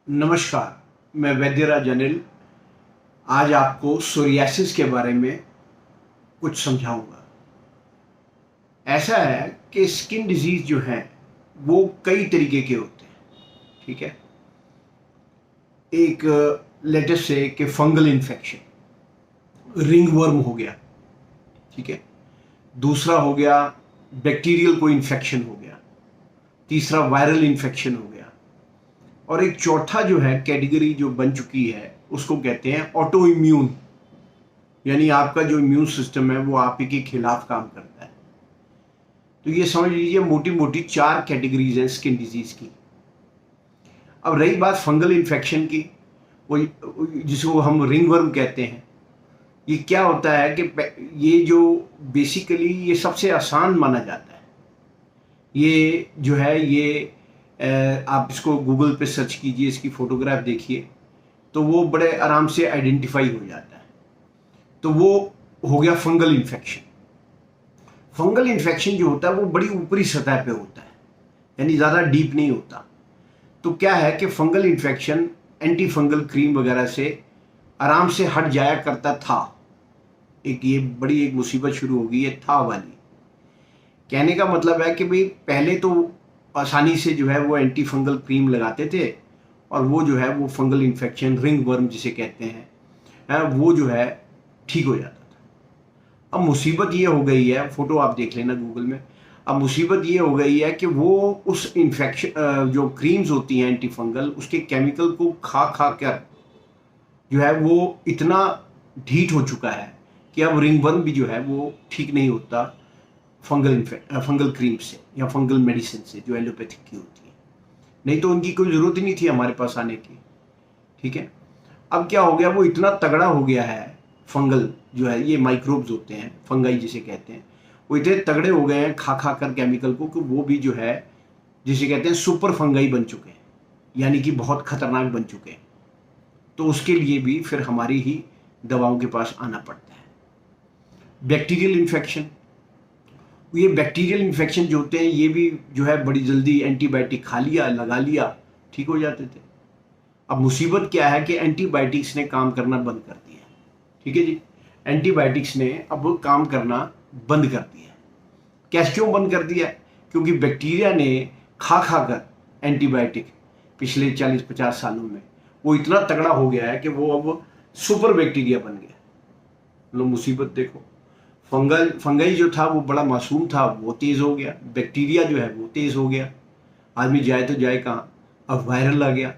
नमस्कार, मैं वैद्यराज अनिल आज आपको सोरियासिस के बारे में कुछ समझाऊंगा। ऐसा है कि स्किन डिजीज जो है वो कई तरीके के होते हैं। ठीक है, एक लेटेस्ट से कि फंगल इन्फेक्शन, रिंगवर्म हो गया। ठीक है, दूसरा हो गया बैक्टीरियल कोई इन्फेक्शन हो गया, तीसरा वायरल इन्फेक्शन हो गया, और एक चौथा जो है कैटेगरी जो बन चुकी है उसको कहते हैं ऑटो इम्यून, यानी आपका जो इम्यून सिस्टम है वो आप ही के खिलाफ काम करता है। तो ये समझ लीजिए मोटी मोटी चार कैटेगरीज हैं स्किन डिजीज की। अब रही बात फंगल इन्फेक्शन की, वो जिसको हम रिंगवर्म कहते हैं, ये क्या होता है कि ये जो बेसिकली ये सबसे आसान माना जाता है। ये जो है ये आप इसको गूगल पे सर्च कीजिए, इसकी फोटोग्राफ देखिए तो वो बड़े आराम से आइडेंटिफाई हो जाता है। तो वो हो गया फंगल इन्फेक्शन। फंगल इन्फेक्शन जो होता है वो बड़ी ऊपरी सतह पे होता है, यानी ज़्यादा डीप नहीं होता। तो क्या है कि fungal infection anti fungal cream वगैरह से आराम से हट जाया करता था। ये बड़ी एक मुसीबत शुरू हो गई है था वाली। कहने का मतलब है कि भाई पहले तो आसानी से जो है वो एंटी फंगल क्रीम लगाते थे और वो जो है वो फंगल इन्फेक्शन, रिंग वर्म जिसे कहते हैं, वो जो है ठीक हो जाता था। अब मुसीबत ये हो गई है, फोटो आप देख लेना गूगल में। अब मुसीबत ये हो गई है कि वो उस इन्फेक्शन जो क्रीम्स होती हैं एंटी फंगल, उसके केमिकल को खा खा कर जो है वो इतना ढीठ हो चुका है कि अब रिंगवर्म भी जो है वो ठीक नहीं होता फंगल क्रीम से या फंगल मेडिसिन से जो एलोपैथिक की होती है। नहीं तो उनकी कोई ज़रूरत ही नहीं थी हमारे पास आने की। ठीक है, अब क्या हो गया, वो इतना तगड़ा हो गया है फंगल जो है, ये माइक्रोब्स होते हैं फंगाई जिसे कहते हैं, वो इतने तगड़े हो गए हैं खा खा कर केमिकल को कि वो भी जो है जिसे कहते हैं सुपर फंगाई बन चुके हैं, यानी कि बहुत खतरनाक बन चुके हैं। तो उसके लिए भी फिर हमारी ही दवाओं के पास आना पड़ता है। बैक्टीरियल इन्फेक्शन, ये बैक्टीरियल इन्फेक्शन जो होते हैं ये भी जो है बड़ी जल्दी एंटीबायोटिक खा लिया, लगा लिया, ठीक हो जाते थे। अब मुसीबत क्या है कि एंटीबायोटिक्स ने काम करना बंद कर दिया। ठीक है जी, एंटीबायोटिक्स ने अब काम करना बंद कर दिया। कैसे, क्यों बंद कर दिया? क्योंकि बैक्टीरिया ने खा खा कर एंटीबायोटिक पिछले 40-50 सालों में वो इतना तगड़ा हो गया है कि वो अब सुपर बैक्टीरिया बन गया। लो मुसीबत देखो, फंगाई जो था वो बड़ा मासूम था, वो तेज हो गया। बैक्टीरिया जो है वो तेज हो गया। आदमी जाए तो जाए कहाँ, अब वायरल आ गया।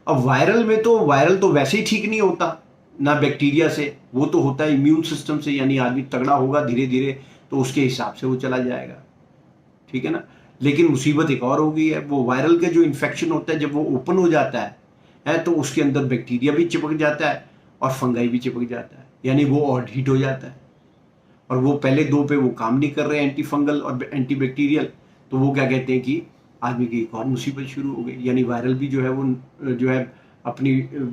अब वायरल तो वैसे ही ठीक नहीं होता ना बैक्टीरिया से, वो तो होता है इम्यून सिस्टम से, यानी आदमी तगड़ा होगा धीरे धीरे तो उसके हिसाब से वो चला जाएगा। ठीक है ना, लेकिन मुसीबत एक और हो गई है, वो वायरल का जो इन्फेक्शन होता है जब वो ओपन हो जाता है तो उसके अंदर बैक्टीरिया भी चिपक जाता है और फंगाई भी चिपक जाता है, यानी वो और हीट हो जाता है। और वो पहले दो पे वो काम नहीं कर रहे एंटी फंगल और एंटी बैक्टीरियल, तो वो क्या कहते हैं कि आदमी की एक और मुसीबत शुरू हो गई। यानी वायरल भी जो है वो जो है अपनी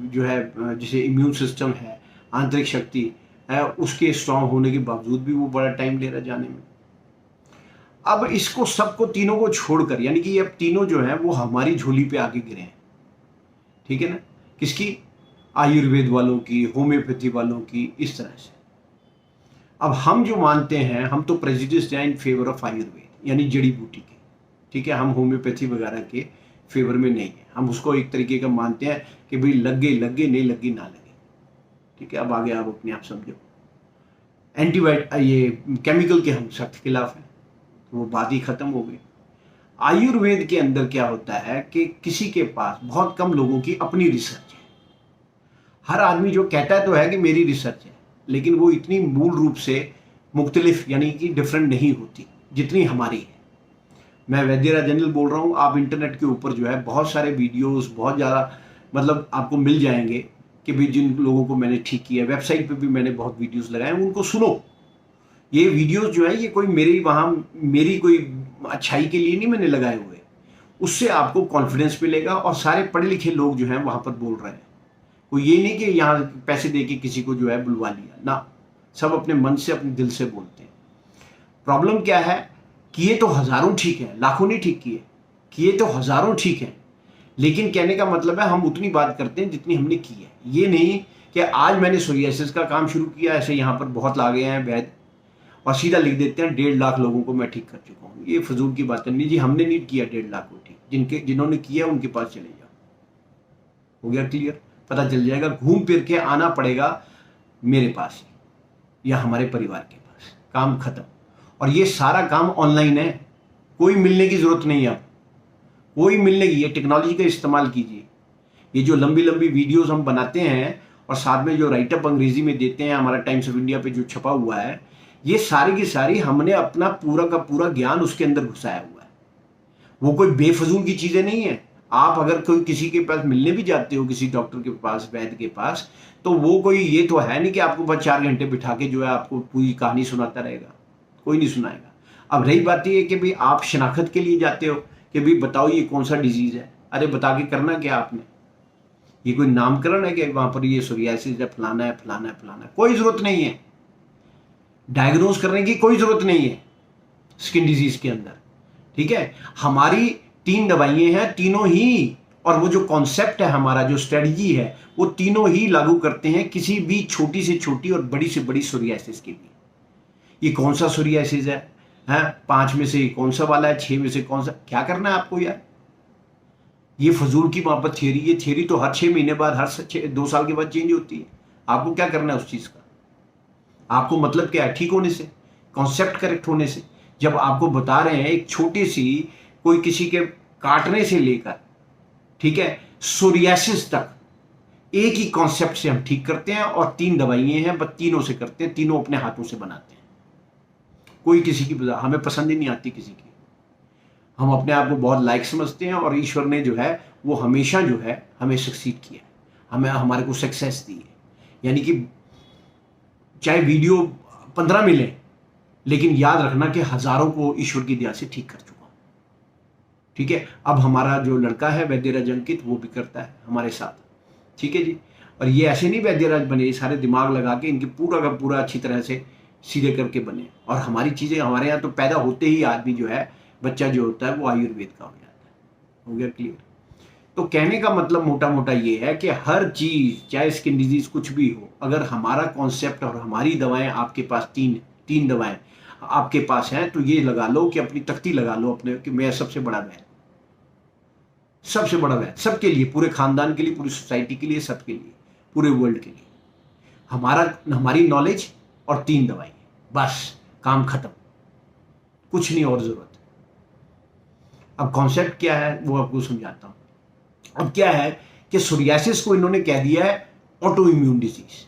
जो है जिसे इम्यून सिस्टम है, आंतरिक शक्ति है, उसके स्ट्रांग होने के बावजूद भी वो बड़ा टाइम ले रहा जाने में। अब इसको सबको तीनों को छोड़कर, यानी कि अब तीनों जो है वो हमारी झोली पे आके गिरे हैं। ठीक है ना, किसकी? आयुर्वेद वालों की, होम्योपैथी वालों की, इस तरह से। अब हम जो मानते हैं, हम तो प्रेजुडिस्ड हैं इन फेवर ऑफ आयुर्वेद, यानी जड़ी बूटी के। ठीक है, हम होम्योपैथी वगैरह के फेवर में नहीं है। हम उसको एक तरीके का मानते हैं कि भाई लग गई नहीं लगी ना लगे। ठीक है, अब आगे आप अपने आप समझो। एंटीबायोटिक ये केमिकल के हम सख्त खिलाफ हैं, तो वो बात ही खत्म हो गई। आयुर्वेद के अंदर क्या होता है कि किसी के पास, बहुत कम लोगों की अपनी रिसर्च है। हर आदमी जो कहता है तो है कि मेरी रिसर्च है, लेकिन वो इतनी मूल रूप से मुख्तलिफ यानी कि डिफरेंट नहीं होती जितनी हमारी है। मैं वैद्यराज अनिल बोल रहा हूँ। आप इंटरनेट के ऊपर जो है बहुत सारे वीडियोस, बहुत ज़्यादा मतलब आपको मिल जाएंगे कि भाई जिन लोगों को मैंने ठीक किया, वेबसाइट पे भी मैंने बहुत वीडियोस लगाए, उनको सुनो। ये वीडियोस जो है ये कोई मेरी कोई अच्छाई के लिए नहीं मैंने लगाए हुए। उससे आपको कॉन्फिडेंस मिलेगा और सारे पढ़े लिखे लोग जो हैं वहाँ पर बोल रहे हैं। कोई ये नहीं कि यहाँ पैसे दे के किसी को जो है बुलवा लिया ना, सब अपने मन से, अपने दिल से बोलते हैं। प्रॉब्लम क्या है, किए तो हजारों ठीक है, लाखों नहीं ठीक किए, किए तो हजारों ठीक है, लेकिन कहने का मतलब है हम उतनी बात करते हैं जितनी हमने की है। ये नहीं कि आज मैंने सोरियासिस का काम शुरू किया, ऐसे यहाँ पर बहुत लागे हैं वैद्य और सीधा लिख देते हैं 1.5 लाख लोगों को मैं ठीक कर चुका हूँ। ये फजूल की बात नहीं जी, हमने नहीं किया 1.5 लाख को ठीक, जिन्होंने किया उनके पास चले जाओ। हो गया क्लियर? पता चल जाएगा, घूम फिर के आना पड़ेगा मेरे पास ही या हमारे परिवार के पास, काम खत्म। और ये सारा काम ऑनलाइन है, कोई मिलने की जरूरत नहीं है। अब कोई मिलने की, ये टेक्नोलॉजी का इस्तेमाल कीजिए। ये जो लंबी लंबी वीडियोस हम बनाते हैं और साथ में जो राइटअप अंग्रेजी में देते हैं, हमारा टाइम्स ऑफ इंडिया पे जो छपा हुआ है, ये सारी की सारी हमने अपना पूरा का पूरा ज्ञान उसके अंदर घुसाया हुआ है। वो कोई बेफजूल की चीजें नहीं है। आप अगर कोई किसी के पास मिलने भी जाते हो, किसी डॉक्टर के पास, वैद्य के पास, तो वो कोई ये तो है नहीं कि आपको बस 4 घंटे बिठा के जो है आपको पूरी कहानी सुनाता रहेगा, कोई नहीं सुनाएगा। अब रही बात ये कि भाई आप शनाख्त के लिए जाते हो कि भाई बताओ ये कौन सा डिजीज है, अरे बता के करना क्या आपने? ये कोई नामकरण है कि वहां पर ये सोरियासिस है, फलाना है, फलाना है, फलाना है? कोई जरूरत नहीं है, डायग्नोज करने की कोई जरूरत नहीं है स्किन डिजीज के अंदर। ठीक है, हमारी 3 दवाइयां हैं, तीनों ही, और वो जो कॉन्सेप्ट है हमारा, जो स्ट्रेटजी है, वो तीनों ही लागू करते हैं किसी भी छोटी से छोटी और बड़ी से बड़ी सोरियासिस के लिए। ये कौन सा सोरियासिस है, 5 में से कौन सा वाला है, 6 में से कौन सा, क्या करना है आपको यार? ये फजूल की वहां पर थियरी, ये थियरी तो हर 6 महीने बाद, हर 2 साल के बाद चेंज होती है। आपको क्या करना है उस चीज का? आपको मतलब क्या है? ठीक होने से, कॉन्सेप्ट करेक्ट होने से। जब आपको बता रहे हैं एक छोटी सी, कोई किसी के काटने से लेकर, ठीक है, सोरियासिस तक, एक ही कॉन्सेप्ट से हम ठीक करते हैं, और 3 दवाइयां हैं, बस तीनों से करते हैं, तीनों अपने हाथों से बनाते हैं। कोई किसी की हमें पसंद ही नहीं आती किसी की। हम अपने आप को बहुत लायक समझते हैं, और ईश्वर ने जो है वो हमेशा जो है हमें सक्सीड किया है, हमें हमारे को सक्सेस दी है। यानी कि चाहे वीडियो 15 मिले, लेकिन याद रखना कि हजारों को ईश्वर की दया से ठीक कर चुका हूं। ठीक है, अब हमारा जो लड़का है वैद्यराज अंकित, वो भी करता है हमारे साथ। ठीक है जी, और ये ऐसे नहीं वैद्यराज बने, ये सारे दिमाग लगा के इनके पूरा का पूरा अच्छी तरह से सीधे करके बने। और हमारी चीजें, हमारे यहाँ तो पैदा होते ही आदमी जो है, बच्चा जो होता है वो आयुर्वेद का हो जाता है। हो गया क्लियर? तो कहने का मतलब मोटा मोटा ये है कि हर चीज, चाहे स्किन डिजीज कुछ भी हो, अगर हमारा कॉन्सेप्ट और हमारी दवाएं आपके पास, तीन दवाएं आपके पास हैं, तो ये लगा लो कि अपनी तख्ती लगा लो अपने कि मैं सबसे बड़ा वैद्य, सबसे बड़ा वैद्य, सबके लिए, पूरे खानदान के लिए, पूरी सोसाइटी के लिए, सबके लिए, पूरे वर्ल्ड के लिए। हमारी नॉलेज और 3 दवाई, बस काम खत्म, कुछ नहीं और जरूरत। अब कॉन्सेप्ट क्या है वो आपको समझाता हूं। अब क्या है कि सोरियासिस को इन्होंने कह दिया है ऑटो इम्यून डिजीज।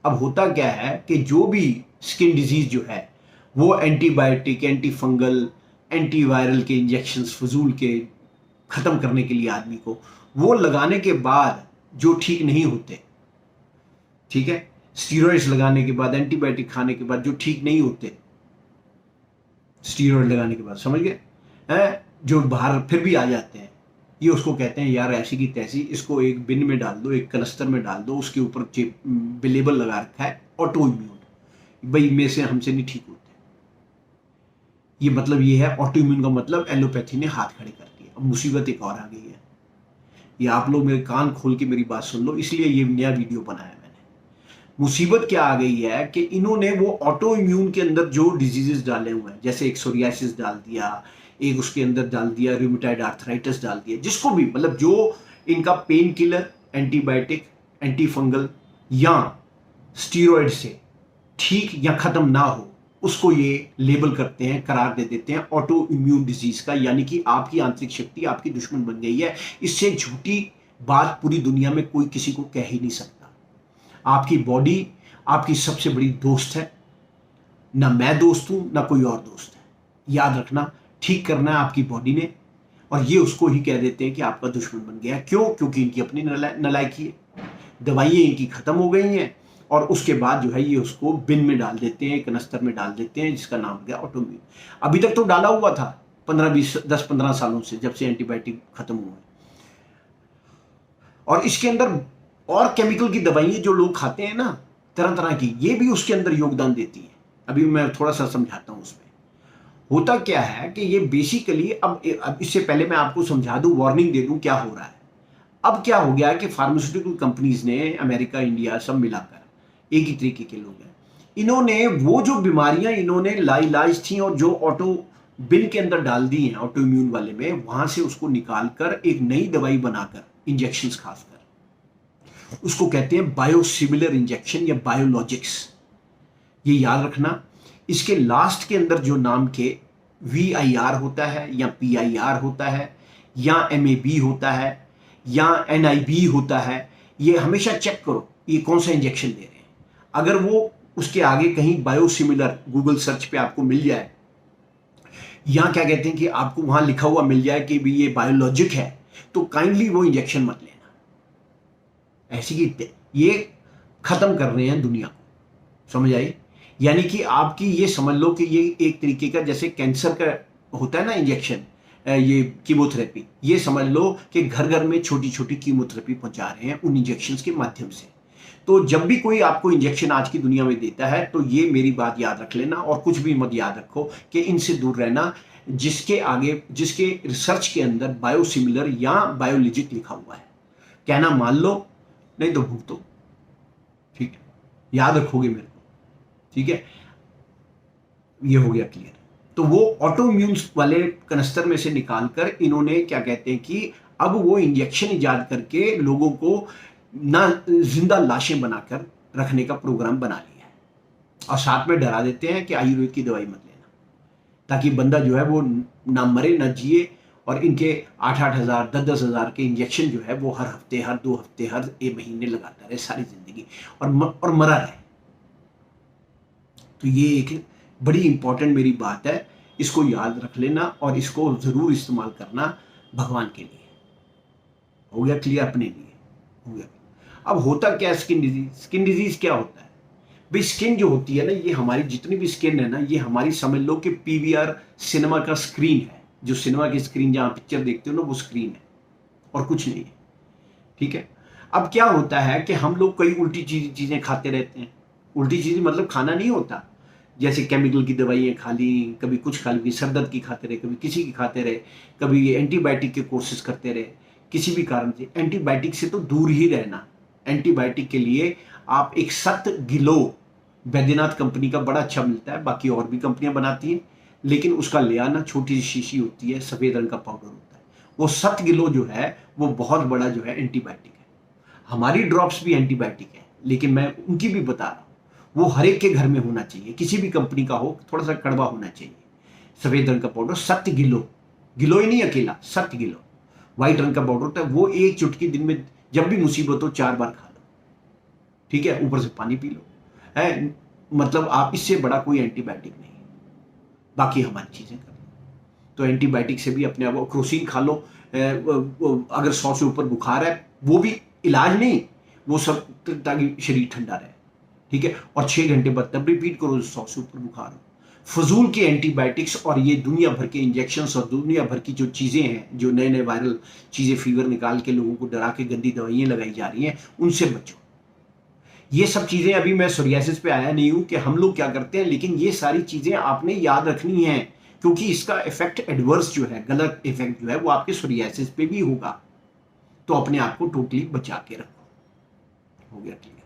अब होता क्या है कि जो भी स्किन डिजीज जो है, वो एंटीबायोटिक, एंटी फंगल, एंटीवायरल के इंजेक्शंस फजूल के खत्म करने के लिए आदमी को, वो लगाने के बाद जो ठीक नहीं होते, ठीक है, स्टीरॉइड्स लगाने के बाद, एंटीबायोटिक खाने के बाद जो ठीक नहीं होते, स्टीरॉइड लगाने के बाद, समझ गए हैं, जो बाहर फिर भी आ जाते हैं, ये उसको कहते हैं यार ऐसी की तैसी, इसको एक बिन में डाल दो, एक कनस्तर में डाल दो, उसके ऊपर लेबल लगा रखा है ऑटो इम्यून, भाई में से हमसे नहीं ठीक होते। ये मतलब ये है ऑटो इम्यून का मतलब एलोपैथी ने हाथ खड़े कर दिए। अब मुसीबत एक और आ गई है, ये आप लोग मेरे कान खोल के मेरी बात सुन लो, इसलिए ये नया वीडियो बनाया मैंने। मुसीबत क्या आ गई है कि इन्होंने वो ऑटो इम्यून के अंदर जो डिजीजेस डाले हुए हैं, जैसे एक सोरियासिस डाल दिया, एक उसके अंदर डाल दिया रूमेटॉइड आर्थराइटिस डाल दिया, जिसको भी मतलब जो इनका pain killer, antibiotic, anti fungal या स्टीरॉइड से ठीक या खत्म ना हो, उसको ये लेबल करते हैं, करार दे देते हैं ऑटो इम्यून डिजीज का। यानी कि आपकी आंतरिक शक्ति आपकी दुश्मन बन गई है। इससे झूठी बात पूरी दुनिया में कोई किसी को कह ही नहीं सकता। आपकी बॉडी आपकी सबसे बड़ी दोस्त है, ना मैं दोस्त हूं ना कोई और दोस्त है। याद रखना, ठीक करना है आपकी बॉडी ने, और ये उसको ही कह देते हैं कि आपका दुश्मन बन गया। क्यों? क्योंकि इनकी अपनी नलायकी है, दवाइयाँ इनकी खत्म हो गई हैं, और उसके बाद जो है ये उसको बिन में डाल देते हैं, कनस्तर में डाल देते हैं, जिसका नाम हो गया ऑटोइम्यून। अभी तक तो डाला हुआ था 10-15 सालों से, जब से एंटीबायोटिक खत्म हुए। और इसके अंदर और केमिकल की दवाइयाँ जो लोग खाते हैं ना, तरह तरह की, ये भी उसके अंदर योगदान देती है। अभी मैं थोड़ा सा समझाता हूँ उसमें। होता क्या है कि ये बेसिकली, अब इससे पहले मैं आपको समझा दूं, वार्निंग दे दूं क्या हो रहा है। अब क्या हो गया है कि फार्मास्यूटिकल कंपनीज ने, अमेरिका इंडिया सब मिलाकर एक ही तरीके के लोग हैं, इन्होंने वो जो बीमारियां इन्होंने लाइलाज थी और जो ऑटो बिन के अंदर डाल दी हैं ऑटो इम्यून वाले में, वहां से उसको निकालकर एक नई दवाई बनाकर, इंजेक्शन खासकर, उसको कहते हैं बायोसिमिलर इंजेक्शन या बायोलॉजिक्स। ये याद रखना, इसके लास्ट के अंदर जो नाम के VIR होता है या PIR होता है या MAB होता है या NIB होता है, ये हमेशा चेक करो ये कौन सा इंजेक्शन दे रहे हैं। अगर वो उसके आगे कहीं बायोसिमिलर गूगल सर्च पे आपको मिल जाए, या क्या कहते हैं कि आपको वहां लिखा हुआ मिल जाए कि भी ये बायोलॉजिक है, तो काइंडली वो इंजेक्शन मत लेना। ऐसी कि ये खत्म कर रहे हैं दुनिया को, समझ आई? यानी कि आपकी ये समझ लो कि ये एक तरीके का जैसे कैंसर का होता है ना इंजेक्शन, ये कीमोथेरेपी, ये समझ लो कि घर घर में छोटी छोटी कीमोथेरेपी पहुंचा रहे हैं उन इंजेक्शंस के माध्यम से। तो जब भी कोई आपको इंजेक्शन आज की दुनिया में देता है, तो ये मेरी बात याद रख लेना और कुछ भी मत याद रखो कि इनसे दूर रहना, जिसके आगे, जिसके रिसर्च के अंदर बायोसिमिलर या बायोलॉजिक लिखा हुआ है। कहना मान लो, नहीं तो भुगतो। ठीक है, याद रखोगे मेरे को, ठीक है? ये हो गया क्लियर। तो वो ऑटो इम्यून वाले कनस्तर में से निकालकर इन्होंने क्या कहते हैं कि अब वो इंजेक्शन इजाद करके लोगों को ना जिंदा लाशें बनाकर रखने का प्रोग्राम बना लिया है, और साथ में डरा देते हैं कि आयुर्वेद की दवाई मत लेना, ताकि बंदा जो है वो ना मरे ना जिए, और इनके 8-8 हज़ार 10-10 हज़ार के इंजेक्शन जो है वो हर हफ्ते, हर 2 हफ्ते, हर 1 महीने लगाता रहे सारी जिंदगी, और मरा रहे। तो ये एक बड़ी इंपॉर्टेंट मेरी बात है, इसको याद रख लेना और इसको जरूर इस्तेमाल करना भगवान के लिए। हो गया क्लियर? अपने लिए हो गया। अब होता क्या है स्किन डिजीज? स्किन डिजीज क्या होता है भाई? स्किन जो होती है ना, ये हमारी जितनी भी स्किन है ना, ये हमारी समझ लो कि PVR सिनेमा का स्क्रीन है। जो सिनेमा की स्क्रीन जहां पिक्चर देखते हो ना, वो स्क्रीन है और कुछ नहीं है, ठीक है? अब क्या होता है कि हम लोग कई उल्टी चीजें खाते रहते हैं। उल्टी चीजें मतलब खाना नहीं होता, जैसे केमिकल की दवाइयाँ खा ली, कभी कुछ खा ली, सर दर्द की खाते रहे, कभी किसी की खाते रहे, कभी एंटीबायोटिक के कोर्सेज करते रहे, किसी भी कारण से। एंटीबायोटिक से तो दूर ही रहना। एंटीबायोटिक के लिए आप एक 7 गिलो, बैद्यनाथ कंपनी का बड़ा अच्छा मिलता है, बाकी और भी कंपनियां बनाती हैं, लेकिन उसका ले आना, छोटी सी शीशी होती है, सफेद रंग का पाउडर होता है, वो 7 गिलो जो है वो बहुत बड़ा जो है एंटीबायोटिक है। हमारी ड्रॉप्स भी एंटीबायोटिक है, लेकिन मैं उनकी भी बता रहा हूँ, वो हर एक के घर में होना चाहिए, किसी भी कंपनी का हो, थोड़ा सा कड़वा होना चाहिए। सफेद रंग का पाउडर 7 गिलो, गिलो ही नहीं अकेला, 7 गिलो व्हाइट रंग का पाउडर होता है, वो एक चुटकी दिन में जब भी मुसीबत हो 4 बार खा लो, ठीक है? ऊपर से पानी पी लो, है मतलब आप इससे बड़ा कोई एंटीबायोटिक नहीं। बाकी हमारी चीजें कर लो। तो एंटीबायोटिक से भी अपने आप, क्रोसिन खा लो, अगर 100 से ऊपर बुखार है, वो भी इलाज नहीं, वो सब ताकि शरीर ठंडा रहे, ठीक है? और 6 घंटे बाद तब रिपीट करो 100 से ऊपर बुखार हो। फजूल के एंटीबायोटिक्स और ये दुनिया भर के इंजेक्शंस और दुनिया भर की जो चीजें हैं, जो नए नए वायरल चीजें फीवर निकाल के लोगों को डरा के गंदी दवाइयां लगाई जा रही हैं, उनसे बचो। ये सब चीजें, अभी मैं सोरियासिस पे आया नहीं हूं कि हम लोग क्या करते हैं, लेकिन ये सारी चीजें आपने याद रखनी है, क्योंकि इसका इफेक्ट एडवर्स जो है, गलत इफेक्ट जो है, वो आपके सोरियासिस पे भी होगा। तो अपने आप को टोटली बचा के रखो। हो गया क्लियर?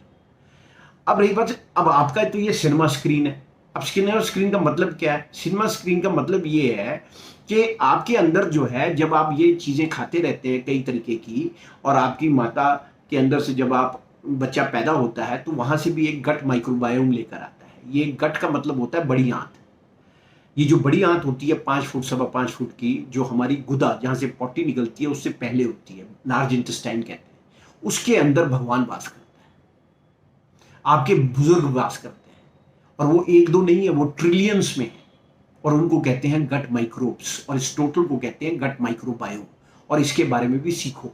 अब रही बात, अब आपका तो ये सिनेमा स्क्रीन है। अब सिनेमा स्क्रीन का मतलब क्या है? सिनेमा स्क्रीन का मतलब ये है कि आपके अंदर जो है, जब आप ये चीजें खाते रहते हैं कई तरीके की, और आपकी माता के अंदर से जब आप बच्चा पैदा होता है, तो वहां से भी एक गट माइक्रोबायोम लेकर आता है। ये गट का मतलब होता है बड़ी आंत। ये जो बड़ी आंत होती है 5 फुट 5.25 फुट की, जो हमारी गुदा जहां से पोटी निकलती है उससे पहले होती है, लार्ज इंटेस्टाइन कहते हैं, उसके अंदर भगवान वास करता है, आपके बुजुर्ग वास करते हैं, और वो 1-2 नहीं है, वो ट्रिलियंस में है, और उनको कहते हैं गट माइक्रोब्स, और इस टोटल को कहते हैं गट माइक्रोबायोम। और इसके बारे में भी सीखो,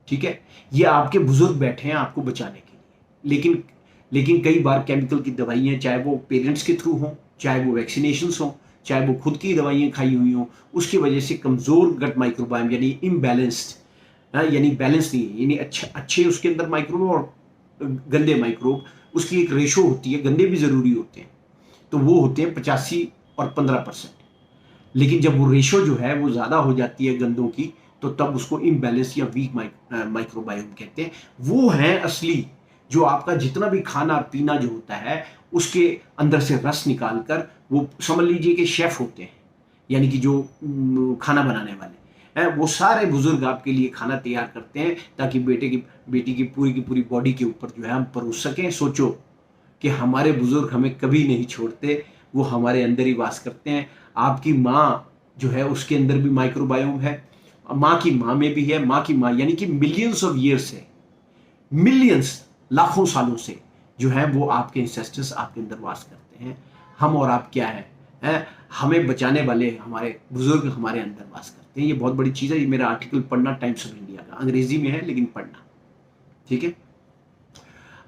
ठीक है? ये आपके बुजुर्ग बैठे हैं आपको बचाने के लिए, लेकिन कई बार केमिकल की दवाइयां, चाहे वो पेरेंट्स के थ्रू हो, चाहे वो वैक्सीनेशंस हो, चाहे वो खुद की दवाइयां खाई हुई हो, उसकी वजह से कमजोर गट माइक्रोबायोम, यानी इम्बैलेंस्ड, यानी बैलेंस नहीं है, यानी अच्छे उसके अंदर माइक्रोब और गंदे माइक्रोब, उसकी एक रेशो होती है, गंदे भी जरूरी होते हैं, तो वो होते हैं 85 और 15%। लेकिन जब वो रेशो जो है वो ज्यादा हो जाती है गंदों की, तो तब उसको इम्बैलेंस या वीक माइक्रोबायोम कहते हैं। वो है असली, जो आपका जितना भी खाना पीना जो होता है उसके अंदर से रस निकाल कर, वो समझ लीजिए कि शेफ होते हैं, यानी कि जो खाना बनाने वाले हैं, वो सारे बुजुर्ग आपके लिए खाना तैयार करते हैं ताकि बेटी की पूरी बॉडी के ऊपर जो है हम परोस सकें। सोचो कि हमारे बुजुर्ग हमें कभी नहीं छोड़ते, वो हमारे अंदर ही वास करते हैं। आपकी माँ जो है उसके अंदर भी माइक्रोबायोम है, माँ की माँ में भी है, माँ की माँ, यानी कि मिलियंस ऑफ ईयर्स है, मिलियंस लाखों सालों से जो है वो आपके इंसेस्टर्स आपके अंदर वास करते हैं। हम और आप क्या है, हमें बचाने वाले हमारे बुजुर्ग हमारे अंदर वास करते हैं। ये बहुत बड़ी चीज़ है। ये मेरा आर्टिकल पढ़ना टाइम्स ऑफ इंडिया का, अंग्रेजी में है लेकिन पढ़ना, ठीक है।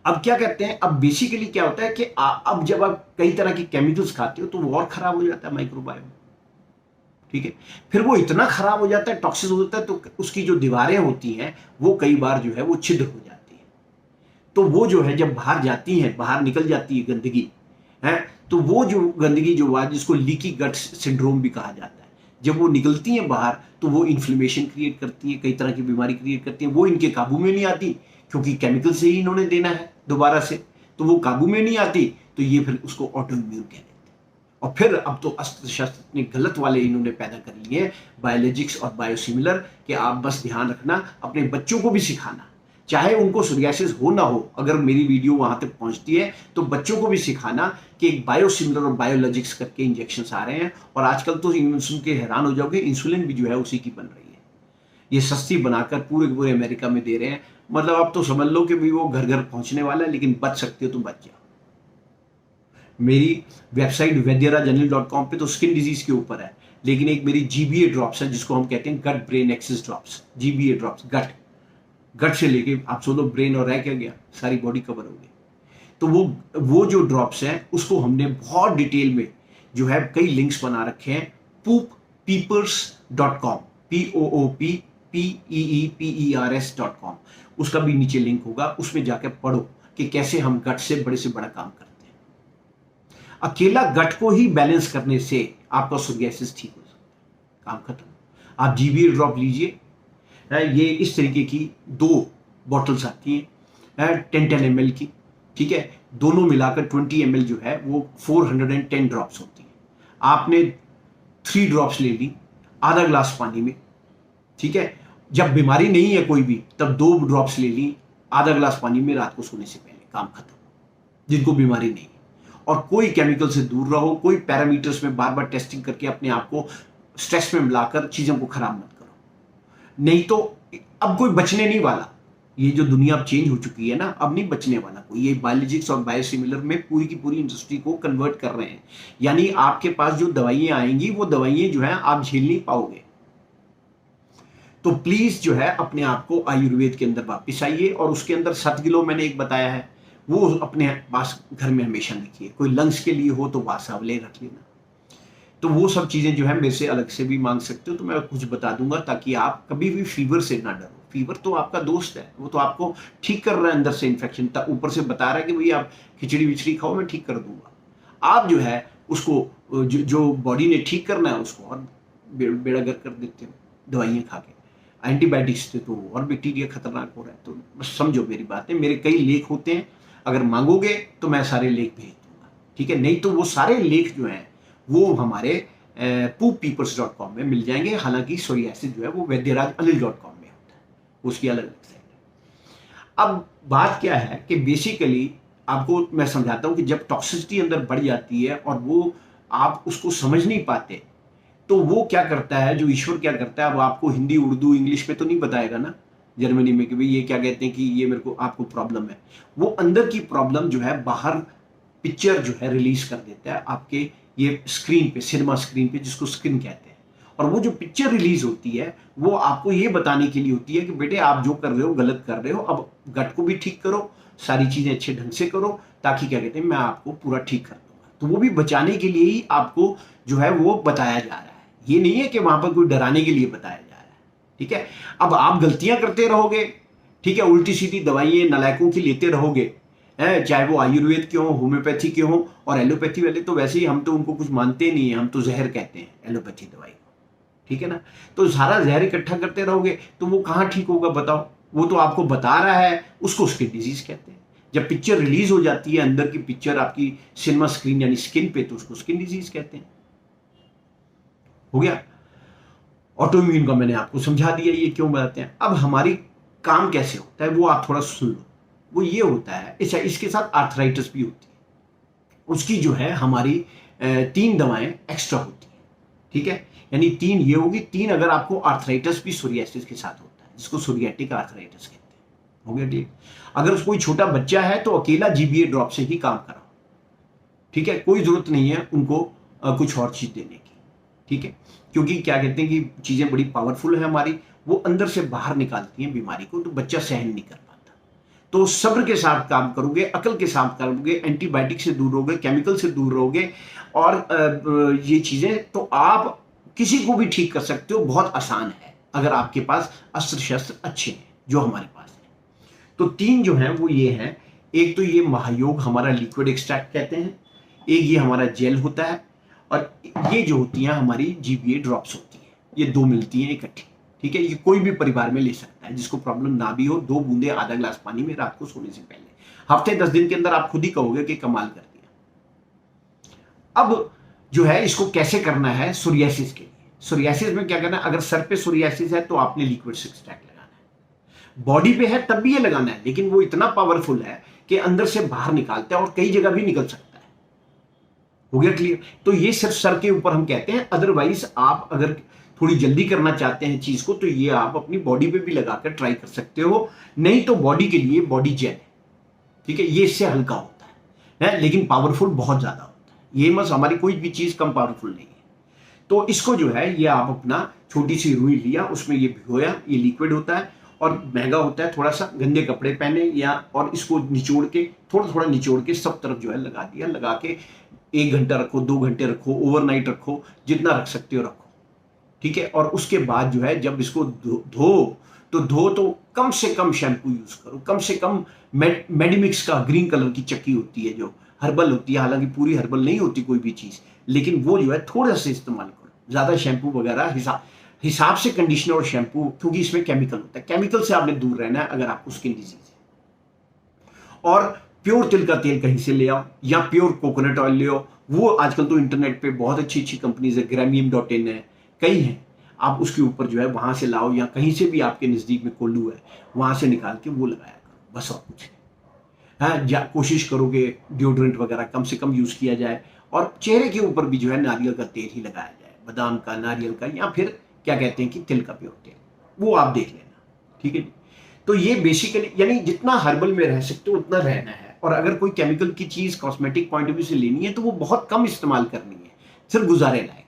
अब क्या कहते हैं, अब बेसिकली क्या होता है कि अब जब आप कई तरह की केमिकल्स खाते हो तो वो और खराब हो जाता है माइक्रोबायोम, ठीक है। फिर वो इतना खराब हो जाता है, टॉक्सिक हो जाता है, तो उसकी जो दीवारें होती हैं वो कई बार जो है वो छिद्र हो जाती है। तो वो जो है जब बाहर जाती है, बाहर निकल जाती है गंदगी, है, तो वो जो गंदगी जो है जिसको लीकी गट सिंड्रोम भी कहा जाता है, जब वो निकलती है बाहर तो वो इन्फ्लेमेशन क्रिएट करती है, कई तरह की बीमारी क्रिएट करती है। वो इनके काबू में नहीं आती क्योंकि केमिकल से ही इन्होंने देना है दोबारा से, तो वो काबू में नहीं आती, तो ये फिर उसको ऑटो इम्यून कहते हैं। और फिर अब तो अस्त्र शस्त्र इतने गलत वाले इन्होंने पैदा कर लिए, बायोलॉजिक्स और बायोसिमिलर, कि आप बस ध्यान रखना, अपने बच्चों को भी सिखाना, चाहे उनको सोरियासिस हो ना हो, अगर मेरी वीडियो वहां तक पहुंचती है तो बच्चों को भी सिखाना कि एक बायोसिमिलर और बायोलॉजिक्स करके इंजेक्शन आ रहे हैं। और आजकल तो सुन के हैरान हो जाओगे, इंसुलिन भी जो है उसी की बन रही है, ये सस्ती बनाकर पूरे अमेरिका में दे रहे हैं। मतलब आप तो समझ लो कि भी वो घर घर पहुंचने वाला है, लेकिन बच सकते हो तो बच जाओ। मेरी वेबसाइट वैद्यराजअनिल.com पे तो स्किन डिजीज के ऊपर है, लेकिन एक मेरी जीबीए ड्रॉप्स है जिसको हम कहते हैं gut brain axis drops, GBA drops, gut से लेके आप सोचो ब्रेन और रह क्या गया, सारी बॉडी कवर हो गई। तो वो जो ड्रॉप्स हैं उसको हमने बहुत डिटेल में जो है कई लिंक्स बना रखे हैं, pooppeepers.com, POOPPEEPERS.com, उसका भी नीचे लिंक होगा, उसमें जाकर पढ़ो कि कैसे हम गट से बड़ा काम करते हैं। अकेला गट को ही बैलेंस करने से आपका सोरियासिस ठीक हो सकता है, काम खत्म। आप जीबीए ड्रॉप लीजिए, ये इस तरीके की 2 बॉटल्स आती हैं 10 ml की, ठीक है। दोनों मिलाकर 20 ml जो है वो 410 ड्रॉप्स होती है। आपने 3 ड्रॉप्स ले ली आधा ग्लास पानी में, ठीक है। जब बीमारी नहीं है कोई भी तब 2 ड्रॉप्स ले ली आधा ग्लास पानी में रात को सोने से पहले, काम खत्म, जिनको बीमारी नहीं है। और कोई केमिकल से दूर रहो, कोई पैरामीटर्स में बार बार टेस्टिंग करके अपने आप को स्ट्रेस में मिलाकर चीजों को खराब मत करो, नहीं तो अब कोई बचने नहीं वाला। ये जो दुनिया अब चेंज हो चुकी है ना, अब नहीं बचने वाला कोई। ये बायोलॉजिक्स और बायोसिमिलर में पूरी की पूरी इंडस्ट्री को कन्वर्ट कर रहे हैं, यानी आपके पास जो दवाइयां आएंगी वो दवाइयां जो है आप झेल नहीं पाओगे। तो प्लीज जो है अपने आप को आयुर्वेद के अंदर वापिस आइए, और उसके अंदर 7 किलो मैंने एक बताया है, वो अपने पास घर में हमेशा रखिए। कोई लंग्स के लिए हो तो वासावले रख लेना। तो वो सब चीजें जो है मेरे से अलग से भी मांग सकते हो, तो मैं कुछ बता दूंगा ताकि आप कभी भी फीवर से ना डरो। फीवर तो आपका दोस्त है, वो तो आपको ठीक कर रहा है अंदर से इन्फेक्शन, ऊपर से बता रहा है कि भाई आप खिचड़ी विचड़ी खाओ मैं ठीक कर दूंगा। आप जो है उसको जो बॉडी ने ठीक करना है उसको और बेड़ागर कर देते हो दवाइयाँ खा के, एंटीबायोटिक्स से तो और बैक्टीरिया खतरनाक हो रहा है। तो बस समझो मेरी बात है, मेरे कई लेख होते हैं, अगर मांगोगे तो मैं सारे लेख भेज दूंगा, ठीक है। नहीं तो वो सारे लेख जो हैं वो हमारे pooppeepers.com में मिल जाएंगे। हालांकि सोरियासिस जो है वो वैद्यराजअनिल.com में होता है, उसकी अलग अलग साइट है। अब बात क्या है कि बेसिकली आपको मैं समझाता हूं कि जब टॉक्सिसिटी अंदर बढ़ जाती है और वो आप उसको समझ नहीं पाते, तो वो क्या करता है, जो ईश्वर क्या करता है, अब आपको हिंदी उर्दू इंग्लिश में तो नहीं बताएगा ना जर्मनी में कि भाई ये क्या कहते हैं कि ये मेरे को आपको प्रॉब्लम है। वो अंदर की प्रॉब्लम जो है बाहर पिक्चर जो है रिलीज कर देता है आपके ये स्क्रीन पे, सिनेमा स्क्रीन पे, जिसको स्क्रीन कहते हैं। और वो जो पिक्चर रिलीज होती है वो आपको ये बताने के लिए होती है कि बेटे आप जो कर रहे हो गलत कर रहे हो, अब गट को भी ठीक करो, सारी चीजें अच्छे ढंग से करो, ताकि क्या कहते हैं मैं आपको पूरा ठीक कर दूंगा। तो वो भी बचाने के लिए ही आपको जो है वो बताया जा रहा है, ये नहीं है कि वहां पर कोई डराने के लिए बताया जा रहा है, ठीक है। अब आप गलतियां करते रहोगे, ठीक है, उल्टी सीधी दवाइयां नालायकों की लेते रहोगे, चाहे वो आयुर्वेद के हो, होम्योपैथी के हो, और एलोपैथी वाले तो वैसे ही हम तो उनको कुछ मानते नहीं है, हम तो जहर कहते हैं एलोपैथी दवाई को, ठीक है ना। तो सारा जहर इकट्ठा करते रहोगे तो वो कहाँ ठीक होगा बताओ। वो तो आपको बता रहा है, उसको स्किन डिजीज कहते हैं। जब पिक्चर रिलीज हो जाती है, अंदर की पिक्चर आपकी सिनेमा स्क्रीन यानी स्किन पे, तो उसको स्किन डिजीज कहते हैं। हो गया। ऑटोइम्यून का मैंने आपको समझा दिया ये क्यों बताते हैं। अब हमारी काम कैसे होता है वो आप थोड़ा सुन लो। वो ये होता है, अच्छा इसके साथ आर्थराइटिस भी होती है। उसकी जो है हमारी 3 दवाएं एक्स्ट्रा होती है, ठीक है। यानी 3 ये होगी, 3 अगर आपको आर्थराइटिस भी सोरियासिस के साथ होता है, जिसको सोरियाटिक आर्थराइटिस कहते हैं। हो गया ठीक। अगर कोई छोटा बच्चा है तो अकेला जीबीए ड्रॉप से ही काम कराओ, ठीक है। कोई जरूरत नहीं है उनको कुछ और चीज देने की, ठीक है। क्योंकि क्या कहते हैं कि चीजें बड़ी पावरफुल है हमारी, वो अंदर से बाहर निकालती हैं बीमारी को, तो बच्चा सहन नहीं कर पाता। तो सब्र के साथ काम करोगे, अकल के साथ करोगे, एंटीबायोटिक से दूर रहोगे, केमिकल से दूर रहोगे, और ये चीजें तो आप किसी को भी ठीक कर सकते हो। बहुत आसान है अगर आपके पास अस्त्र शस्त्र अच्छे हैं, जो हमारे पास है। तो 3 जो है वो ये है, एक तो ये महायोग हमारा लिक्विड एक्सट्रैक्ट कहते हैं, एक ये हमारा जेल होता है, और ये जो होती हैं हमारी जीबीए ड्रॉप्स होती हैं। ये 2 मिलती हैं इकट्ठी, ठीक है। ये कोई भी परिवार में ले सकता है, जिसको प्रॉब्लम ना भी हो। 2 बूंदे आधा गिलास पानी में रात को सोने से पहले, हफ्ते 10 दिन के अंदर आप खुद ही कहोगे कि कमाल कर दिया। अब जो है इसको कैसे करना है सोरियासिस के लिए। सोरियासिस में क्या करना है, अगर सर पे सोरियासिस है तो आपने लिक्विड एक्सट्रैक्ट लगाना है। बॉडी पे है तब भी ये लगाना है, लेकिन वो इतना पावरफुल है कि अंदर से बाहर निकालता है और कई जगह भी निकल सकता है। हो गया क्लियर। तो ये सिर्फ सर के ऊपर हम कहते हैं, अदरवाइज आप अगर थोड़ी जल्दी करना चाहते हैं चीज को, तो ये आप अपनी बॉडी पे भी लगाकर ट्राई कर सकते हो। नहीं तो बॉडी के लिए बॉडी जेल है, ठीक है। ये इससे हल्का होता है, लेकिन पावरफुल बहुत ज्यादा होता है। ये मत हमारी कोई भी चीज कम पावरफुल नहीं है। तो इसको जो है ये आप अपना छोटी सी रुई लिया, उसमें ये भिगोया, ये लिक्विड होता है और महंगा होता है थोड़ा सा। गंदे कपड़े पहने या, और इसको निचोड़ के थोड़ा थोड़ा निचोड़ के सब तरफ जो है लगा दिया। लगा के 1 घंटा रखो, 2 घंटे रखो, ओवरनाइट रखो, जितना रख सकते हो रखो, ठीक है। और उसके बाद जो है जब इसको धो तो कम से कम शैम्पू यूज करो, कम से कम मेडिमिक्स का ग्रीन कलर की चक्की होती है जो हर्बल होती है, हालांकि पूरी हर्बल नहीं होती कोई भी चीज, लेकिन वो जो है थोड़ा सा इस्तेमाल करो। ज्यादा शैम्पू वगैरह हिसाब से कंडीशनर और शैम्पू, क्योंकि इसमें केमिकल होता है। केमिकल से आपने दूर रहना है अगर आपको स्किन डिजीज है। और प्योर तिल का तेल कहीं से ले आओ, या प्योर कोकोनट ऑयल ले आओ। वो आजकल तो इंटरनेट पे बहुत अच्छी अच्छी कंपनीज है, ग्रामियम.in है, कई हैं। आप उसके ऊपर जो है वहां से लाओ, या कहीं से भी आपके नजदीक में कोल्लू है वहां से निकाल के वो लगाया करो, बस और कुछ नहीं। हाँ, कोशिश करो कि डिओड्रेंट वगैरह कम से कम यूज किया जाए, और चेहरे के ऊपर भी जो है नारियल का तेल ही लगाया जाए, बादाम का, नारियल का, या फिर क्या कहते हैं कि तिल का प्योर तेल, वो आप देख लेना, ठीक है। तो ये बेसिकली यानी जितना हर्बल में रह सकते हो उतना रहना है। और अगर कोई केमिकल की चीज कॉस्मेटिक पॉइंट ऑफ व्यू से लेनी है तो वो बहुत कम इस्तेमाल करनी है, सिर्फ गुजारे लायक।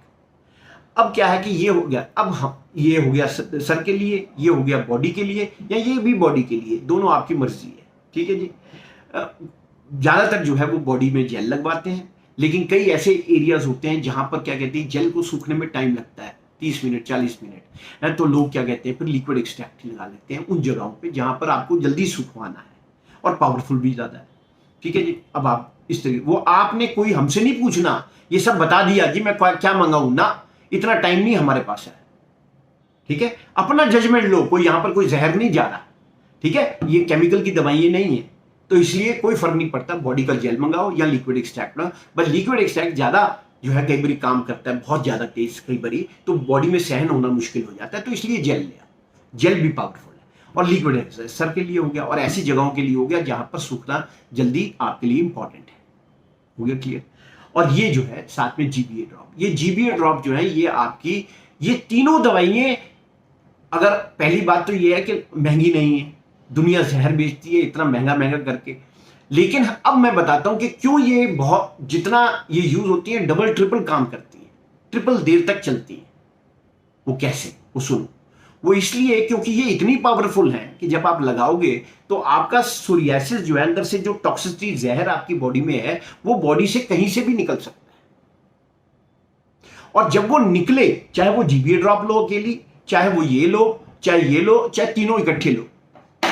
अब क्या है कि ये हो गया, अब हम ये हो गया सर के लिए, ये हो गया बॉडी के लिए, या ये भी बॉडी के लिए, दोनों आपकी मर्जी है, ठीक है जी। ज्यादातर जो है वो बॉडी में जेल लगवाते हैं, लेकिन कई ऐसे एरियाज होते हैं जहां पर क्या कहते हैं जेल को सूखने में टाइम लगता है, 30 मिनट 40 मिनट है, तो लोग क्या कहते हैं फिर लिक्विड एक्सट्रैक्ट लगा लेते हैं उन जगहों पे जहां पर आपको जल्दी सुखवाना है और पावरफुल भी ज्यादा है, ठीक है जी। अब आप इस तरीके, वो आपने कोई हमसे नहीं पूछना, ये सब बता दिया जी मैं क्या मंगाऊं ना, इतना टाइम नहीं हमारे पास है, ठीक है। अपना जजमेंट लो, कोई यहां पर कोई जहर नहीं जा रहा, ठीक है। ये केमिकल की दवाई नहीं है, तो इसलिए कोई फर्क नहीं पड़ता, बॉडी का जेल मंगाओ या लिक्विड एक्सट्रैक्ट ना। बस लिक्विड एक्सट्रैक्ट ज्यादा जो है कई बार काम करता है, बहुत ज्यादा तेज, कई बार तो बॉडी में सहन होना मुश्किल हो जाता है, तो इसलिए जेल ले आओ। जेल भी पावरफुल है। और लिक्विड एक्सट्रैक्ट सर के लिए हो गया, और ऐसी जगहों के लिए हो गया जहां पर सूखना जल्दी आपके लिए इंपॉर्टेंट है। हो गया क्लियर। और ये जो है साथ में जीबीए ड्रॉप, ये जीबीए ड्रॉप जो है ये आपकी, ये तीनों दवाइयां, अगर पहली बात तो ये है कि महंगी नहीं है, दुनिया जहर बेचती है इतना महंगा महंगा करके, लेकिन अब मैं बताता हूं कि क्यों ये बहुत, जितना ये यूज होती है डबल ट्रिपल काम करती है, ट्रिपल देर तक चलती है। वो कैसे, वो सुनो। वो इसलिए क्योंकि ये इतनी पावरफुल है कि जब आप लगाओगे तो आपका सोरियासिस जो है, अंदर से जो टॉक्सिसिटी जहर आपकी बॉडी में है, वो बॉडी से कहीं से भी निकल सकता है। और जब वो निकले, चाहे वो जीबीए ड्रॉप लो अकेली, चाहे वो ये लो, चाहे ये लो, चाहे तीनों इकट्ठे लो,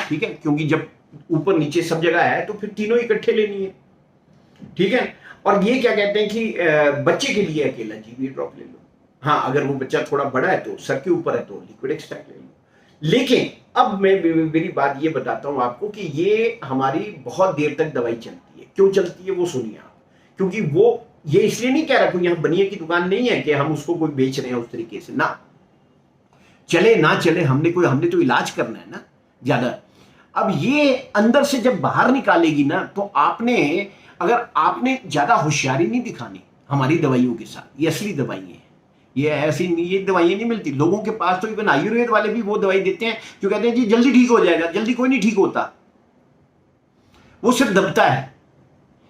ठीक है। क्योंकि जब ऊपर नीचे सब जगह है तो फिर तीनों इकट्ठे लेनी है, ठीक है। और ये क्या कहते हैं कि बच्चे के लिए अकेला जीबीए ड्रॉप ले लो, हाँ, अगर वो बच्चा थोड़ा बड़ा है तो सर के ऊपर है तो लिक्विड एक्सट्रैक्ट ले लो। लेकिन अब मैं मेरी बात ये बताता हूं आपको कि ये हमारी बहुत देर तक दवाई चलती है। क्यों चलती है वो सुनिए आप। क्योंकि वो ये इसलिए नहीं कह रहा, कोई यहां बनिए की दुकान नहीं है कि हम उसको कोई बेच रहे हैं उस तरीके से ना। चले ना चले, हमने तो इलाज करना है ना ज्यादा। अब ये अंदर से जब बाहर निकालेगी ना, तो अगर आपने ज्यादा होशियारी नहीं दिखानी हमारी दवाइयों के साथ। ये असली दवाई है, ये ऐसी नहीं, ये दवाइयां नहीं मिलती लोगों के पास। तो इवन आयुर्वेद वाले भी वो दवाई देते हैं जो कहते हैं जी जल्दी ठीक हो जाएगा। जल्दी कोई नहीं ठीक होता, वो सिर्फ दबता है।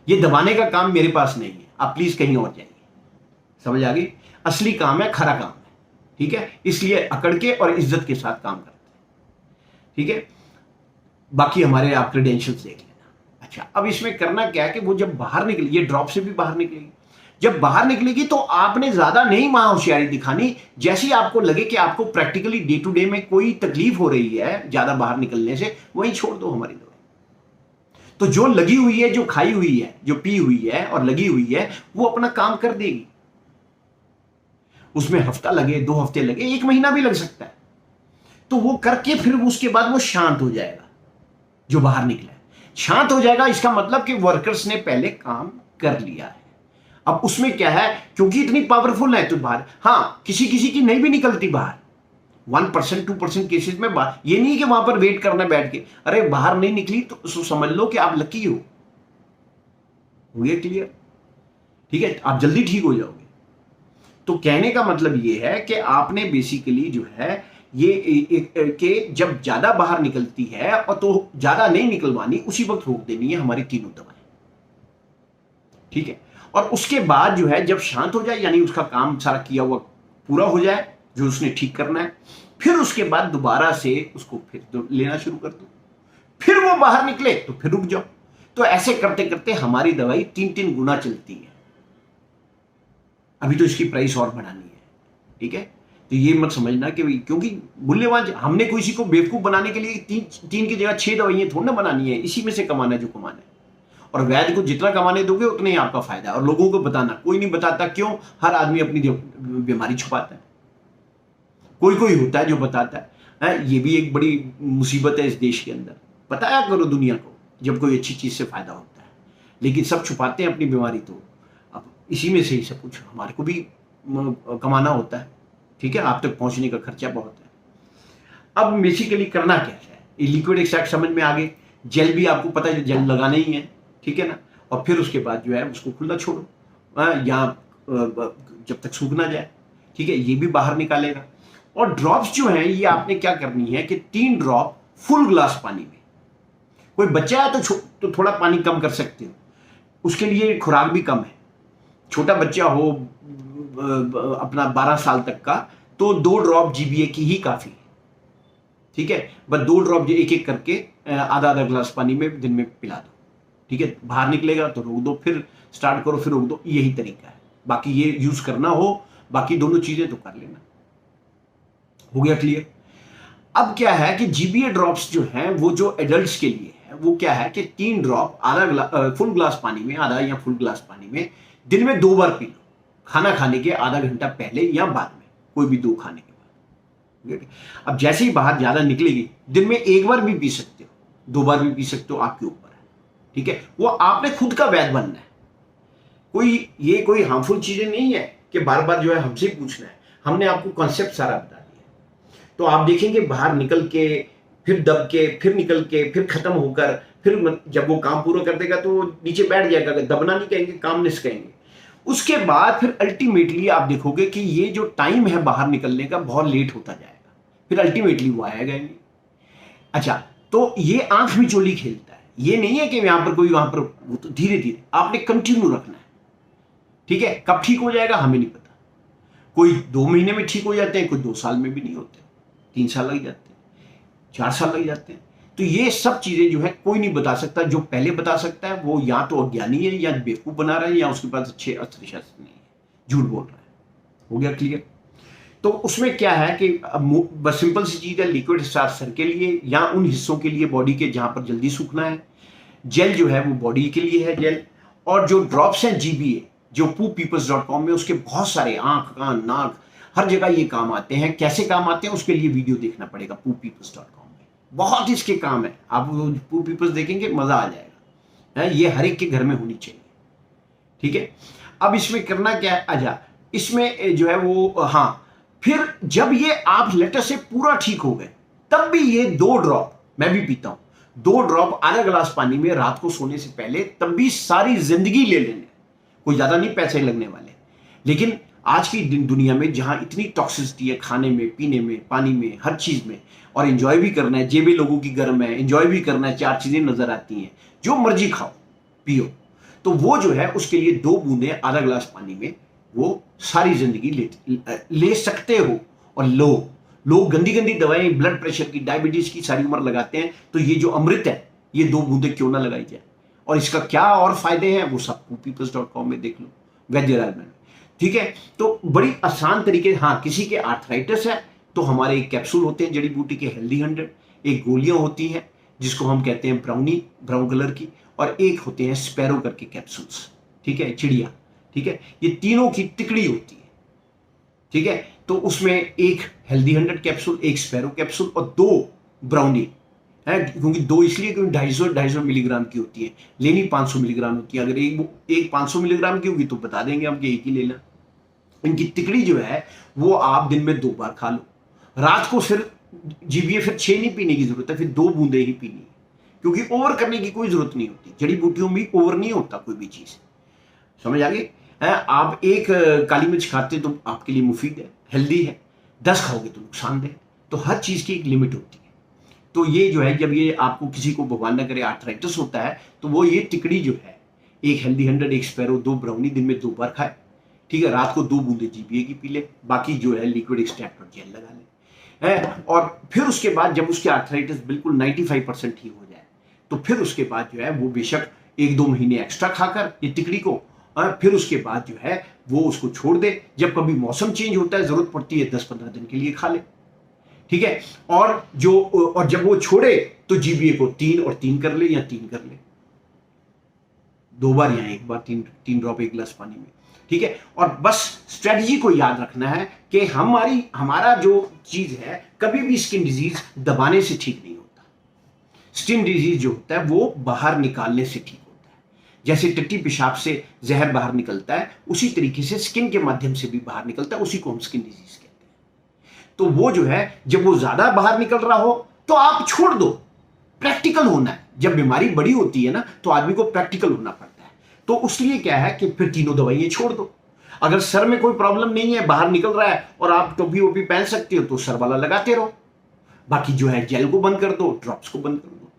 ये दबाने का काम मेरे पास नहीं है, आप प्लीज कहीं और जाइए। समझ आ गई? असली काम है, खरा काम है। ठीक है, इसलिए अकड़ के और इज्जत के साथ काम करते हैं। ठीक है, बाकी हमारे आप क्रेडेंशियल्स देख लेना। अच्छा, अब इसमें करना क्या है कि वो जब बाहर निकले, ये ड्रॉप से भी बाहर निकलेगी। जब बाहर निकलेगी तो आपने ज्यादा नहीं वहां होशियारी दिखानी। जैसे ही आपको लगे कि आपको प्रैक्टिकली डे टू डे में कोई तकलीफ हो रही है ज्यादा बाहर निकलने से, वहीं छोड़ दो हमारी दवाई। तो जो लगी हुई है, जो खाई हुई है, जो पी हुई है और लगी हुई है, वो अपना काम कर देगी। उसमें हफ्ता लगे, 2 हफ्ते लगे, 1 महीना भी लग सकता है। तो वो करके फिर उसके बाद वो शांत हो जाएगा। जो बाहर निकला है शांत हो जाएगा, इसका मतलब कि वर्कर्स ने पहले काम कर लिया है। अब उसमें क्या है, क्योंकि इतनी पावरफुल है तो बाहर, हाँ किसी किसी की नहीं भी निकलती बाहर, 1% 2% केसेस में बाहर। ये नहीं कि वहां पर वेट करना बैठ के, अरे बाहर नहीं निकली तो समझ लो कि आप लकी हो गया। क्लियर? ठीक है, आप जल्दी ठीक हो जाओगे। तो कहने का मतलब ये है कि आपने बेसिकली जो है ये कि जब ज्यादा बाहर निकलती है और तो ज्यादा नहीं निकलवानी, उसी वक्त रोक देनी है हमारी तीनों दवाएं। ठीक है, और उसके बाद जो है जब शांत हो जाए, यानी उसका काम सारा किया हुआ पूरा हो जाए जो उसने ठीक करना है, फिर उसके बाद दोबारा से उसको फिर लेना शुरू कर दो। फिर वो बाहर निकले तो फिर रुक जाओ। तो ऐसे करते करते हमारी दवाई 3-3 गुना चलती है। अभी तो इसकी प्राइस और बढ़ानी है। ठीक है, तो ये मत समझना कि क्योंकि मूल्यवान, हमने किसी को बेवकूफ बनाने के लिए 3 की जगह 6 दवाइयां थोड़ी ना बनानी है। इसी में से कमाना है जो कमाना है। और वैद्य को जितना कमाने दोगे उतना ही आपका फायदा है। और लोगों को बताना, कोई नहीं बताता। क्यों? हर आदमी अपनी बीमारी छुपाता है। कोई कोई होता है जो बताता है। ये भी एक बड़ी मुसीबत है इस देश के अंदर। बताया करो दुनिया को जब कोई अच्छी चीज से फायदा होता है। लेकिन सब छुपाते हैं अपनी बीमारी। तो अब इसी में से ही सब कुछ हमारे को भी कमाना होता है। ठीक है, आप तक पहुंचने का खर्चा बहुत है। अब बेसिकली करना क्या है, ये लिक्विड एक्सट्रैक्ट समझ में आ गए। जेल भी आपको पता है, जेल लगाना ही है। ठीक है ना, और फिर उसके बाद जो है उसको खुला छोड़ो या जब तक सूख ना जाए। ठीक है, ये भी बाहर निकालेगा। और ड्रॉप्स जो हैं ये आपने क्या करनी है कि 3 ड्रॉप फुल ग्लास पानी में। कोई बच्चा है तो थोड़ा पानी कम कर सकते हो, उसके लिए खुराक भी कम है। छोटा बच्चा हो अपना 12 साल तक का, तो 2 ड्रॉप जीबीए की ही काफी है। ठीक है, बस 2 ड्रॉप एक एक करके आधा ग्लास पानी में दिन में पिला दो। ठीक है, बाहर निकलेगा तो रोक दो, फिर स्टार्ट करो, फिर रोक दो। यही तरीका है। बाकी ये यूज करना हो, बाकी दोनों चीजें तो कर लेना। हो गया क्लियर? अब क्या है कि जीबीए ड्रॉप्स जो हैं वो जो एडल्ट्स के लिए है, वो क्या है कि 3 ड्रॉप फुल ग्लास पानी में, आधा या फुल ग्लास पानी में दिन में 2 बार पी लो। खाना खाने के आधा घंटा पहले या बाद में, कोई भी 2 खाने के बाद। अब जैसे ही बाहर ज्यादा निकलेगी, दिन में 1 बार भी पी सकते हो, 2 बार भी पी सकते हो, आपके ऊपर है। ठीक है, वो आपने खुद का वैद्य बनना है। कोई हार्मफुल चीजें नहीं है कि बार बार जो है हमसे पूछना है। हमने आपको कॉन्सेप्ट सारा बता दिया। तो आप देखेंगे बाहर निकल के, फिर दब के, फिर निकल के, फिर खत्म होकर, फिर जब वो काम पूरा कर देगा तो नीचे बैठ जाएगा। दबना नहीं कहेंगे, कामनेस कहेंगे। उसके बाद फिर अल्टीमेटली आप देखोगे कि ये जो टाइम है बाहर निकलने का बहुत लेट होता जाएगा, फिर अल्टीमेटली वो आएगा नहीं। अच्छा, तो ये आंख मिचोली खेलता है। ये नहीं है कि यहां पर कोई वहां पर, वो तो धीरे धीरे आपने कंटिन्यू रखना है। ठीक है, कब ठीक हो जाएगा हमें नहीं पता। कोई 2 महीने में ठीक हो जाते हैं, कोई 2 साल में भी नहीं होते, 3 साल लग जाते हैं, 4 साल लग जाते हैं। तो ये सब चीजें जो है कोई नहीं बता सकता। जो पहले बता सकता है वो या तो अज्ञानी है, या बेवकूफ बना रहा है, या उसके पास अच्छे अस्त्र शस्त्र नहीं है, झूठ बोल रहा है। हो गया क्लियर? तो उसमें क्या है कि बस सिंपल सी चीज है, लिक्विड सर के लिए या उन हिस्सों के लिए बॉडी के जहां पर जल्दी सूखना है। जेल जो है वो बॉडी के लिए है जेल। और जो ड्रॉप्स हैं जीबीए, जो poopeeples.com में उसके बहुत सारे, आंख, कान, नाक, हर जगह ये काम आते हैं। कैसे काम आते हैं उसके लिए वीडियो देखना पड़ेगा pooppeoples.com में, बहुत इसके काम है। आप पू पीपल्स देखेंगे मजा आ जाएगा। ये हर एक के घर में होनी चाहिए, ठीक है। अब इसमें करना क्या है, आजा इसमें जो है वो, हाँ, फिर जब ये आप लेटर से पूरा ठीक हो गए तब भी ये 2 ड्रॉप मैं भी पीता हूं, 2 ड्रॉप आधा गिलास पानी में रात को सोने से पहले, तब भी सारी जिंदगी ले लेने, कोई ज्यादा नहीं पैसे लगने वाले। लेकिन आज की दुनिया में जहां इतनी टॉक्सिसिटी है खाने में, पीने में, पानी में, हर चीज में, और एंजॉय भी करना है, जेबें लोगों की गर्म है, एंजॉय भी करना है, 4 चीजें नजर आती हैं, जो मर्जी खाओ पियो, तो वो जो है उसके लिए 2 बूंदे आधा गिलास पानी में वो सारी जिंदगी ले सकते हो। और लोग गंदी गंदी दवाएं, ब्लड प्रेशर की, डायबिटीज की सारी उम्र लगाते हैं, तो ये जो अमृत है ये 2 बूंदे क्यों ना लगाई जाए। और इसका क्या और फायदे हैं वो सब pooppeoples.com में देख लो, वैद्यराज में, ठीक है। तो बड़ी आसान तरीके, हाँ, किसी के आर्थराइटिस है तो हमारे एक कैप्सूल होते हैं जड़ी बूटी के हेल्दी 100, एक गोलियां होती हैं जिसको हम कहते हैं ब्राउनी, ब्राउन कलर की, और एक होते हैं स्पैरो करके कैप्सूल्स, ठीक है, चिड़िया, ठीक है। ये तीनों की टिकड़ी होती है, ठीक है। तो उसमें एक हेल्दी 100 कैप्सूल, एक स्पैरो कैप्सूल और 2 ब्राउनी है, क्योंकि 2 इसलिए क्योंकि 250 मिलीग्राम की होती है, लेनी 500 मिलीग्राम होती है। अगर एक 500 मिलीग्राम की होगी तो बता देंगे हम कि एक ही लेना। इनकी टिकड़ी जो है वो आप दिन में 2 बार खा लो, रात को फिर जीविए, फिर 6 नहीं पीने की जरूरत है, फिर 2 बूंदे ही पीनी है, क्योंकि ओवर करने की कोई जरूरत नहीं होती। जड़ी बूटियों में ओवर नहीं होता कोई भी चीज, समझ आ गई है। आप एक काली मिर्च खाते तो आपके लिए मुफीद है, हेल्दी है, 10 खाओगे तो नुकसानदेह। तो हर चीज की एक लिमिट होती है। तो ये जो है, जब ये आपको किसी को भगवान न करे आर्थराइटिस होता है तो वो ये टिकड़ी जो है, एक हेल्दी 100, एक स्पैरो, 2 ब्राउनी दिन में 2 बार खाए, ठीक है। रात को 2 बूंदे जीबीए की पी ले, बाकी जो है लिक्विड एक्सट्रैक्ट और जेल लगा ले, है। और फिर उसके बाद जब उसके आर्थराइटिस बिल्कुल 95% ठीक हो जाए तो फिर उसके बाद जो है वो बेशक 1-2 महीने एक्स्ट्रा खाकर ये टिकड़ी को, फिर उसके बाद जो है वो उसको छोड़ दे। जब कभी मौसम चेंज होता है, जरूरत पड़ती है, 10-15 दिन के लिए खा ले, ठीक है। और जब वो छोड़े तो जीबीए को 3 और 3 कर ले, या 3 कर ले, 2 बार या 1 बार, 3 ड्रॉप 1 गिलास पानी में, ठीक है। और बस स्ट्रेटजी को याद रखना है कि हमारा जो चीज है, कभी भी स्किन डिजीज दबाने से ठीक नहीं होता। स्किन डिजीज जो होता है वो बाहर निकालने से ठीक होता है। जैसे टट्टी पेशाब से जहर बाहर निकलता है, उसी तरीके से स्किन के माध्यम से भी बाहर निकलता है, उसी को हम स्किन डिजीज कहते हैं। तो वो जो है, जब वो ज्यादा बाहर निकल रहा हो तो आप छोड़ दो, प्रैक्टिकल होना है। जब बीमारी बड़ी होती है ना तो आदमी को प्रैक्टिकल होना पड़ता है। तो उसलिए क्या है कि फिर तीनों दवाइयां छोड़ दो। अगर सर में कोई प्रॉब्लम नहीं है, बाहर निकल रहा है और आप टोपी वोपी पहन सकते हो तो सर वाला लगाते रहो, बाकी जो है जेल को बंद कर दो, ड्रॉप्स को बंद कर दो।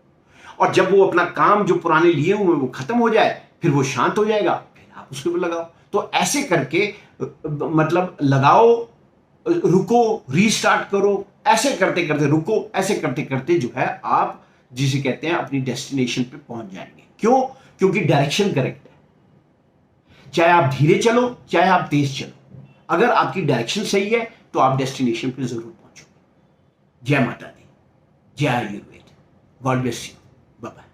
और जब वो अपना काम जो पुराने लिए हुए वो खत्म हो जाए, फिर वो शांत हो जाएगा, फिर आप उसके ऊपर लगाओ। तो ऐसे करके मतलब लगाओ, रुको, रीस्टार्ट करो, ऐसे करते करते रुको, ऐसे करते करते जो है आप जिसे कहते हैं अपनी डेस्टिनेशन पे पहुंच जाएंगे। क्यों? क्योंकि डायरेक्शन करेक्ट है। चाहे आप धीरे चलो, चाहे आप तेज चलो, अगर आपकी डायरेक्शन सही है तो आप डेस्टिनेशन पे जरूर पहुंचोगे। जय माता दी, जय Ayurveda, God bless you, bye bye.